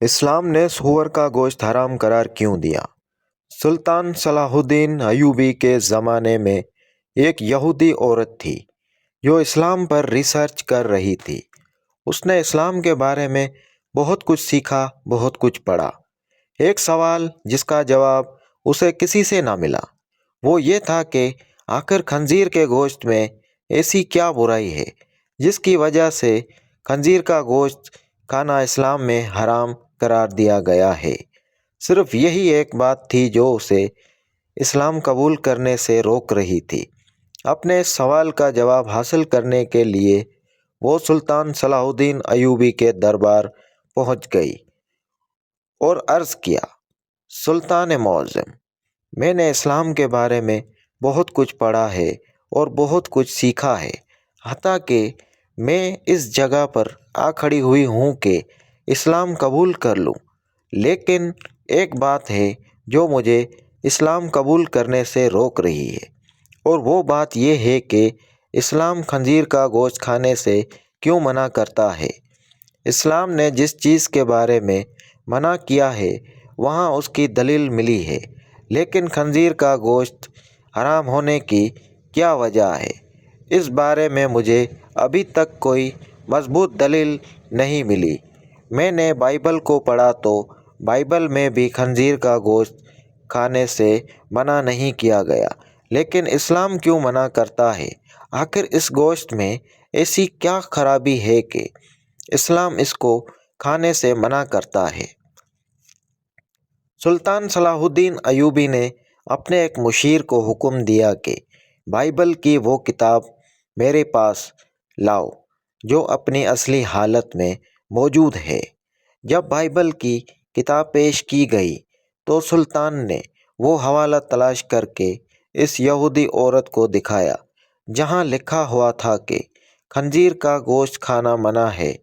اسلام نے سور کا گوشت حرام قرار کیوں دیا؟ سلطان صلاح الدین ایوبی کے زمانے میں ایک یہودی عورت تھی جو اسلام پر ریسرچ کر رہی تھی۔ اس نے اسلام کے بارے میں بہت کچھ سیکھا، بہت کچھ پڑھا۔ ایک سوال جس کا جواب اسے کسی سے نہ ملا وہ یہ تھا کہ آخر خنزیر کے گوشت میں ایسی کیا برائی ہے جس کی وجہ سے خنزیر کا گوشت کھانا اسلام میں حرام قرار دیا گیا ہے۔ صرف یہی ایک بات تھی جو اسے اسلام قبول کرنے سے روک رہی تھی۔ اپنے اس سوال کا جواب حاصل کرنے کے لیے وہ سلطان صلاح الدین ایوبی کے دربار پہنچ گئی اور عرض کیا، سلطان معظم، میں نے اسلام کے بارے میں بہت کچھ پڑھا ہے اور بہت کچھ سیکھا ہے، حتیٰ کہ میں اس جگہ پر آ کھڑی ہوئی ہوں کہ اسلام قبول کر لوں، لیکن ایک بات ہے جو مجھے اسلام قبول کرنے سے روک رہی ہے، اور وہ بات یہ ہے کہ اسلام خنزیر کا گوشت کھانے سے کیوں منع کرتا ہے۔ اسلام نے جس چیز کے بارے میں منع کیا ہے وہاں اس کی دلیل ملی ہے، لیکن خنزیر کا گوشت حرام ہونے کی کیا وجہ ہے، اس بارے میں مجھے ابھی تک کوئی مضبوط دلیل نہیں ملی۔ میں نے بائبل کو پڑھا تو بائبل میں بھی خنزیر کا گوشت کھانے سے منع نہیں کیا گیا، لیکن اسلام کیوں منع کرتا ہے؟ آخر اس گوشت میں ایسی کیا خرابی ہے کہ اسلام اس کو کھانے سے منع کرتا ہے؟ سلطان صلاح الدین ایوبی نے اپنے ایک مشیر کو حکم دیا کہ بائبل کی وہ کتاب میرے پاس لاؤ جو اپنی اصلی حالت میں موجود ہے۔ جب بائبل کی کتاب پیش کی گئی تو سلطان نے وہ حوالہ تلاش کر کے اس یہودی عورت کو دکھایا جہاں لکھا ہوا تھا کہ خنزیر کا گوشت کھانا منع ہے۔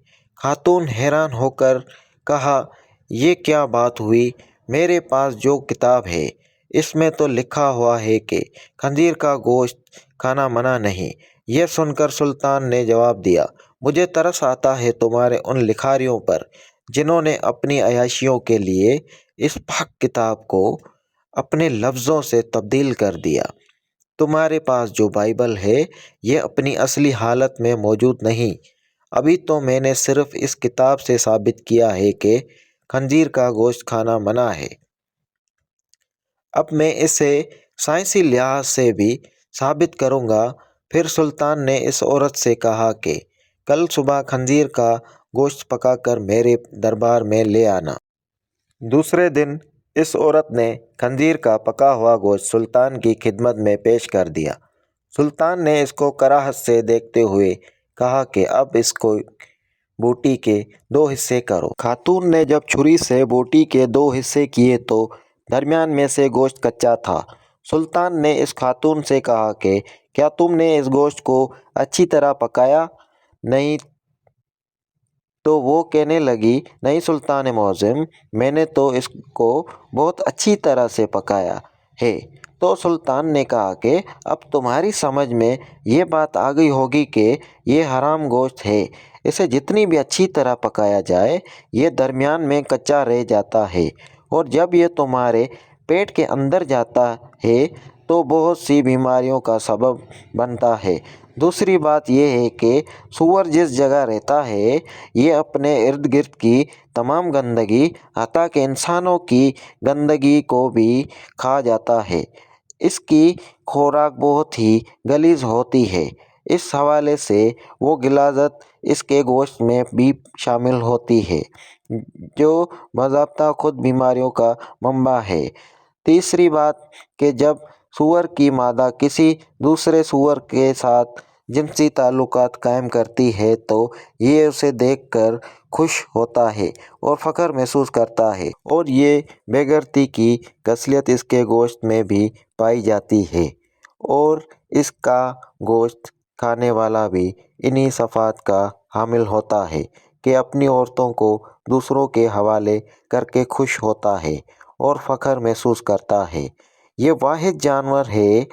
خاتون حیران ہو کر کہا، یہ کیا بات ہوئی؟ میرے پاس جو کتاب ہے اس میں تو لکھا ہوا ہے کہ خنزیر کا گوشت کھانا منع نہیں۔ یہ سن کر سلطان نے جواب دیا، مجھے ترس آتا ہے تمہارے ان لکھاریوں پر جنہوں نے اپنی عیاشیوں کے لیے اس پاک کتاب کو اپنے لفظوں سے تبدیل کر دیا۔ تمہارے پاس جو بائبل ہے یہ اپنی اصلی حالت میں موجود نہیں۔ ابھی تو میں نے صرف اس کتاب سے ثابت کیا ہے کہ خنزیر کا گوشت کھانا منع ہے، اب میں اسے سائنسی لحاظ سے بھی ثابت کروں گا۔ پھر سلطان نے اس عورت سے کہا کہ کل صبح خنزیر کا گوشت پکا کر میرے دربار میں لے آنا۔ دوسرے دن اس عورت نے خنزیر کا پکا ہوا گوشت سلطان کی خدمت میں پیش کر دیا۔ سلطان نے اس کو کراہت سے دیکھتے ہوئے کہا کہ اب اس کو بوٹی کے 2 حصے کرو۔ خاتون نے جب چھری سے بوٹی کے 2 حصے کیے تو درمیان میں سے گوشت کچا تھا۔ سلطان نے اس خاتون سے کہا کہ کیا تم نے اس گوشت کو اچھی طرح پکایا؟ نہیں تو وہ کہنے لگی، نہیں سلطان معظم، میں نے تو اس کو بہت اچھی طرح سے پکایا ہے۔ تو سلطان نے کہا کہ اب تمہاری سمجھ میں یہ بات آ گئی ہوگی کہ یہ حرام گوشت ہے، اسے جتنی بھی اچھی طرح پکایا جائے یہ درمیان میں کچا رہ جاتا ہے، اور جب یہ تمہارے پیٹ کے اندر جاتا ہے تو بہت سی بیماریوں کا سبب بنتا ہے۔ دوسری بات یہ ہے کہ سور جس جگہ رہتا ہے یہ اپنے ارد گرد کی تمام گندگی حتیٰ کہ انسانوں کی گندگی کو بھی کھا جاتا ہے۔ اس کی خوراک بہت ہی غلیظ ہوتی ہے۔ اس حوالے سے وہ غلاظت اس کے گوشت میں بھی شامل ہوتی ہے جو باضابطہ خود بیماریوں کا منبع ہے۔ تیسری بات کہ جب سور کی مادہ کسی دوسرے سور کے ساتھ جنسی تعلقات قائم کرتی ہے تو یہ اسے دیکھ کر خوش ہوتا ہے اور فخر محسوس کرتا ہے، اور یہ بے غیرتی کی خصلت اس کے گوشت میں بھی پائی جاتی ہے، اور اس کا گوشت کھانے والا بھی انہی صفات کا حامل ہوتا ہے کہ اپنی عورتوں کو دوسروں کے حوالے کر کے خوش ہوتا ہے اور فخر محسوس کرتا ہے۔ یہ واحد جانور ہے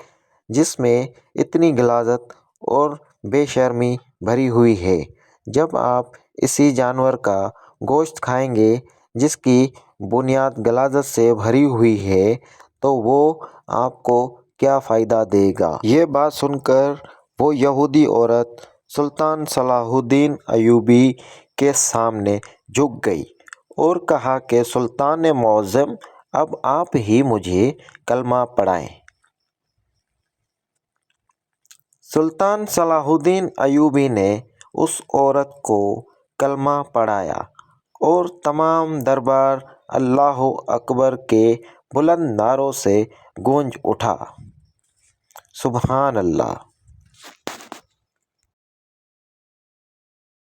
جس میں اتنی غلاظت اور بے شرمی بھری ہوئی ہے۔ جب آپ اسی جانور کا گوشت کھائیں گے جس کی بنیاد غلاظت سے بھری ہوئی ہے تو وہ آپ کو کیا فائدہ دے گا؟ یہ بات سن کر وہ یہودی عورت سلطان صلاح الدین ایوبی کے سامنے جھک گئی اور کہا کہ سلطان معظم، اب آپ ہی مجھے کلمہ پڑھائیں۔ سلطان صلاح الدین ایوبی نے اس عورت کو کلمہ پڑھایا اور تمام دربار اللہ اکبر کے بلند نعروں سے گونج اٹھا۔ سبحان اللہ!